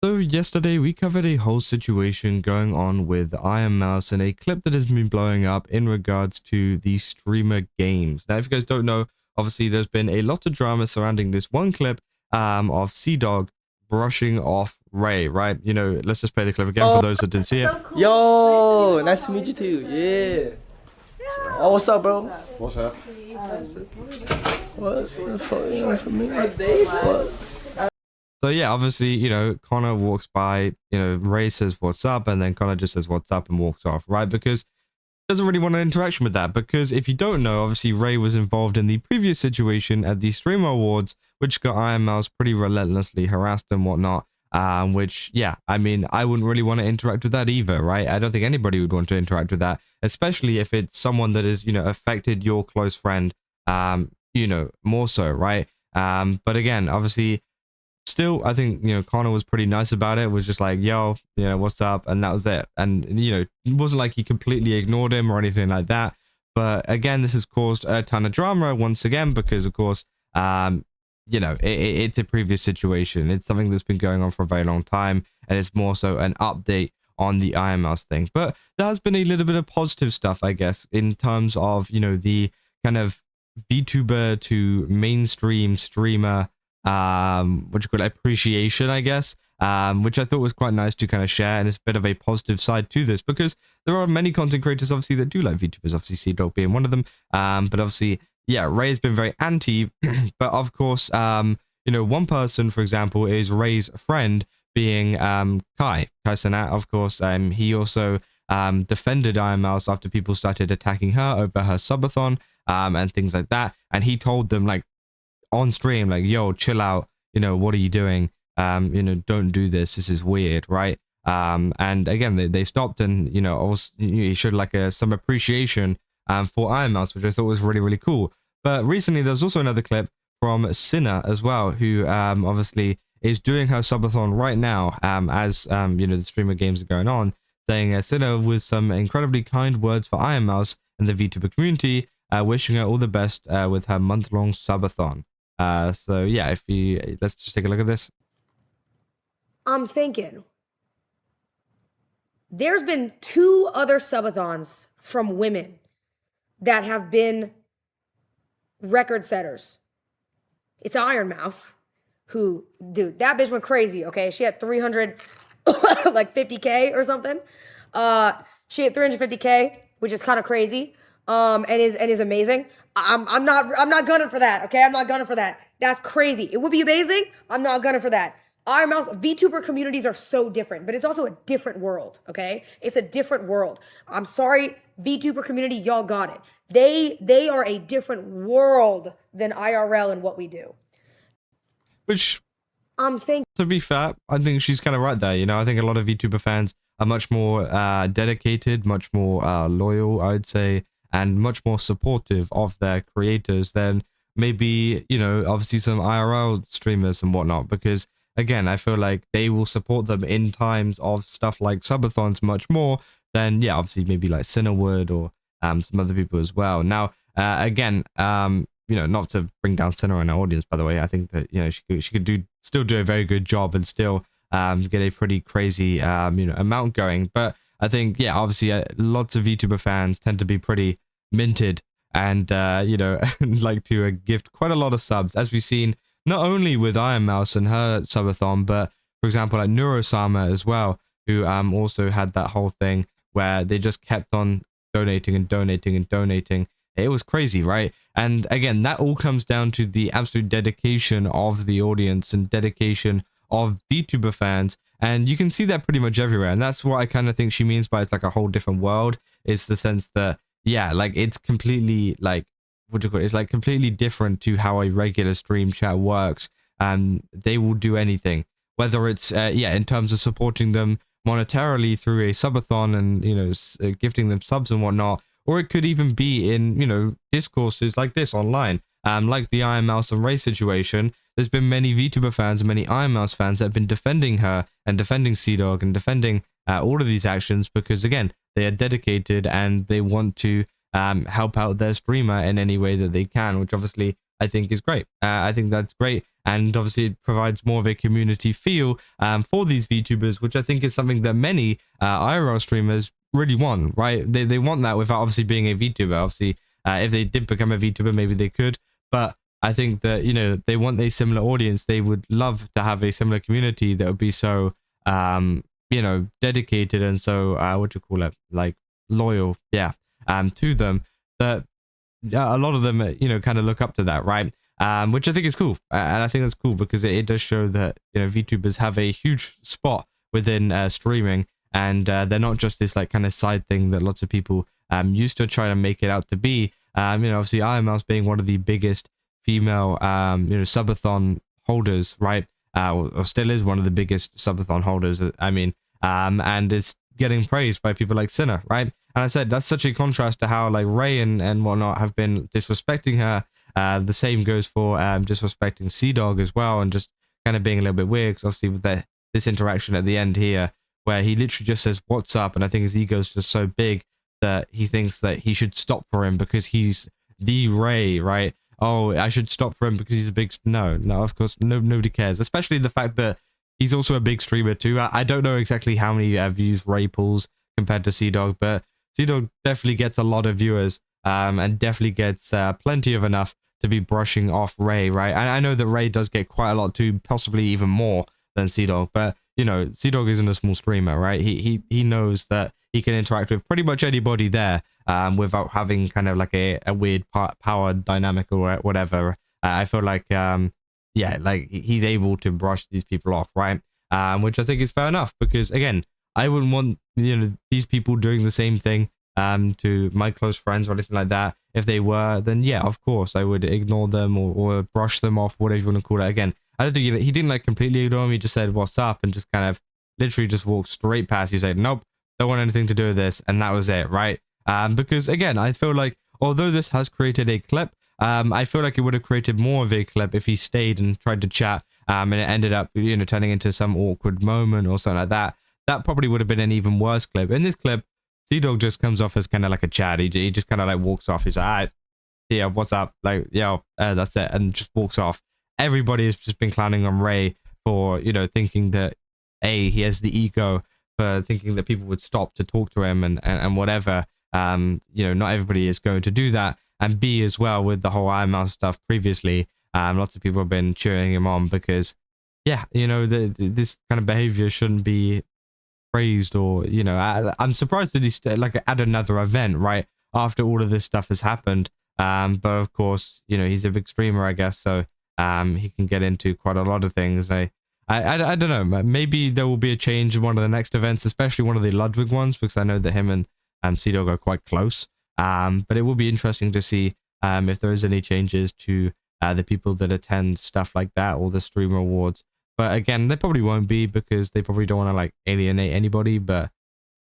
So yesterday we covered a whole situation going on with Ironmouse and a clip that has been blowing up in regards to the streamer games. Now, if you guys don't know, obviously there's been a lot of drama surrounding this one clip of CDawg brushing off Ray, right? You know, let's just play the clip again for those that didn't see it. So cool. Yo, nice to meet you too. Yeah. Oh, what's up, bro? What's up? What for me? What? So yeah, obviously, you know, Connor walks by, you know, Ray says what's up, and then Connor just says what's up and walks off, right? Because he doesn't really want an interaction with that. Because if you don't know, obviously Ray was involved in the previous situation at the Streamer Awards, which got Ironmouse pretty relentlessly harassed and whatnot. Which, yeah, I mean, I wouldn't really want to interact with that either, right? I don't think anybody would want to interact with that, especially if it's someone that is, you know, affected your close friend, you know, more so, right? But again, obviously, still, I think, you know, Connor was pretty nice about it. Was just like, yo, you know, what's up? And that was it. And, you know, it wasn't like he completely ignored him or anything like that. But again, this has caused a ton of drama once again, because of course, you know, it's a previous situation. It's something that's been going on for a very long time. And it's more so an update on the Ironmouse thing. But there has been a little bit of positive stuff, I guess, in terms of, you know, the kind of VTuber to mainstream streamer what you call it, appreciation, I guess, which I thought was quite nice to kind of share, and it's a bit of a positive side to this, because there are many content creators obviously that do like VTubers, obviously CDawg being one of them, but obviously, yeah, Ray has been very anti, but of course, you know, one person, for example, is Ray's friend, being Kai Cinna, of course. He also defended Ironmouse after people started attacking her over her subathon, and things like that, and he told them, like, on stream, like, yo, chill out, you know, what are you doing? You know, don't do this is weird, right? And again, they stopped, and, you know, also he showed like some appreciation for Ironmouse, which I thought was really, really cool. But recently there was also another clip from Cinna as well, who obviously is doing her subathon right now, as you know, the streamer games are going on, saying Cinna with some incredibly kind words for Ironmouse and the VTuber community, wishing her all the best with her month-long subathon. So yeah, if you, let's just take a look at this. I'm thinking there's been 2 other subathons from women that have been record setters. It's Ironmouse, who, dude, that bitch went crazy, okay? She had 300, like 50K or something. She had 350K, which is kind of crazy, and is amazing. I'm not gunning for that, okay? I'm not gunning for that. That's crazy. It would be amazing. I'm not gunning for that. Ironmouse, VTuber communities are so different, but it's also a different world, okay? It's a different world. I'm sorry, VTuber community, y'all got it. They are a different world than IRL and what we do. Which, I'm thinking, to be fair, I think she's kind of right there. You know, I think a lot of VTuber fans are much more dedicated, much more loyal, I would say, and much more supportive of their creators than maybe, you know, obviously some IRL streamers and whatnot, because again, I feel like they will support them in times of stuff like subathons much more than, yeah, obviously maybe like Cinna would, or some other people as well. Now, again, you know, not to bring down Cinna in our audience, by the way, I think that, you know, she could still do a very good job and still get a pretty crazy, you know, amount going. But I think, yeah, obviously lots of VTuber fans tend to be pretty minted and, you know, like to gift quite a lot of subs, as we've seen not only with Ironmouse and her subathon, but for example, like Neurosama as well, who also had that whole thing where they just kept on donating and donating and donating. It was crazy, right? And again, that all comes down to the absolute dedication of the audience and dedication of VTuber fans. And you can see that pretty much everywhere. And that's what I kind of think she means by it's like a whole different world. It's the sense that, yeah, like it's completely like, what do you call it? It's like completely different to how a regular stream chat works. And they will do anything, whether it's, yeah, in terms of supporting them monetarily through a subathon and, you know, gifting them subs and whatnot, or it could even be in, you know, discourses like this online, like the Ironmouse and Ray situation. There's been many VTuber fans and many Ironmouse fans that have been defending her and defending CDawg and defending all of these actions, because again, they are dedicated and they want to help out their streamer in any way that they can, which obviously I think is great. I think that's great. And obviously it provides more of a community feel for these VTubers, which I think is something that many IRL streamers really want, right? They want that without obviously being a VTuber. Obviously, if they did become a VTuber, maybe they could. But I think that, you know, they want a similar audience. They would love to have a similar community that would be so, you know, dedicated and so, what do you call it? Like loyal, yeah, to them, that a lot of them, you know, kind of look up to that, right? Which I think is cool. And I think that's cool because it does show that, you know, VTubers have a huge spot within streaming, and they're not just this like kind of side thing that lots of people used to try to make it out to be. You know, obviously Ironmouse being one of the biggest female, you know, subathon holders, right? Or still is one of the biggest subathon holders. I mean, and it's getting praised by people like Cinna, right? And I said that's such a contrast to how like Ray and whatnot have been disrespecting her. The same goes for disrespecting CDawg as well, and just kind of being a little bit weird. Because obviously with this interaction at the end here, where he literally just says "What's up?" and I think his ego's just so big that he thinks that he should stop for him because he's the Ray, right? Oh, I should stop for him because he's a big... No, of course, nobody cares. Especially the fact that he's also a big streamer too. I don't know exactly how many views Ray pulls compared to CDawg, but CDawg definitely gets a lot of viewers, and definitely gets plenty of enough to be brushing off Ray, right? And I know that Ray does get quite a lot too, possibly even more than CDawg, but you know, CDawg isn't a small streamer, right? He knows that he can interact with pretty much anybody there, without having kind of like a weird power dynamic or whatever. I feel like, yeah, like he's able to brush these people off, right? Which I think is fair enough, because again, I wouldn't want, you know, these people doing the same thing to my close friends or anything like that. If they were, then yeah, of course I would ignore them or brush them off, whatever you want to call it. Again, I don't think he didn't like completely ignore him. He just said "What's up?" and just kind of literally just walked straight past. He said, "Nope, don't want anything to do with this," and that was it, right? Because again, I feel like although this has created a clip, I feel like it would have created more of a clip if he stayed and tried to chat, and it ended up, you know, turning into some awkward moment or something like that. That probably would have been an even worse clip. In this clip, CDawg just comes off as kind of like a chat. He just kind of like walks off. He's like, "Alright, yeah, what's up?" Like, yo, that's it, and just walks off. Everybody has just been clowning on Ray for, you know, thinking that he has the ego, for thinking that people would stop to talk to him and whatever. You know, not everybody is going to do that. And B, as well, with the whole Ironmouse stuff previously, lots of people have been cheering him on because, yeah, you know, this kind of behavior shouldn't be praised, or, you know, I'm surprised that he's like at another event, right, after all of this stuff has happened. But of course, you know, he's a big streamer, I guess, so he can get into quite a lot of things. I don't know, maybe there will be a change in one of the next events, especially one of the Ludwig ones, because I know that him and CDawg are quite close. But it will be interesting to see if there is any changes to the people that attend stuff like that, or the streamer awards. But again, there probably won't be, because they probably don't want to like alienate anybody. But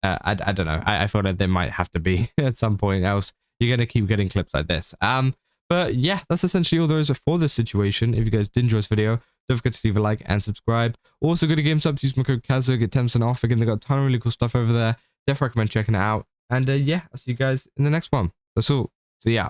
I don't know. I feel like there might have to be at some point, else you're going to keep getting clips like this. But yeah, that's essentially all there is for this situation. If you guys did enjoy this video, don't forget to leave a like and subscribe. Also, go to GameSubs, use my code Kazo, get 10% off. Again, they got a ton of really cool stuff over there. Definitely recommend checking it out. And yeah, I'll see you guys in the next one. That's all. So yeah.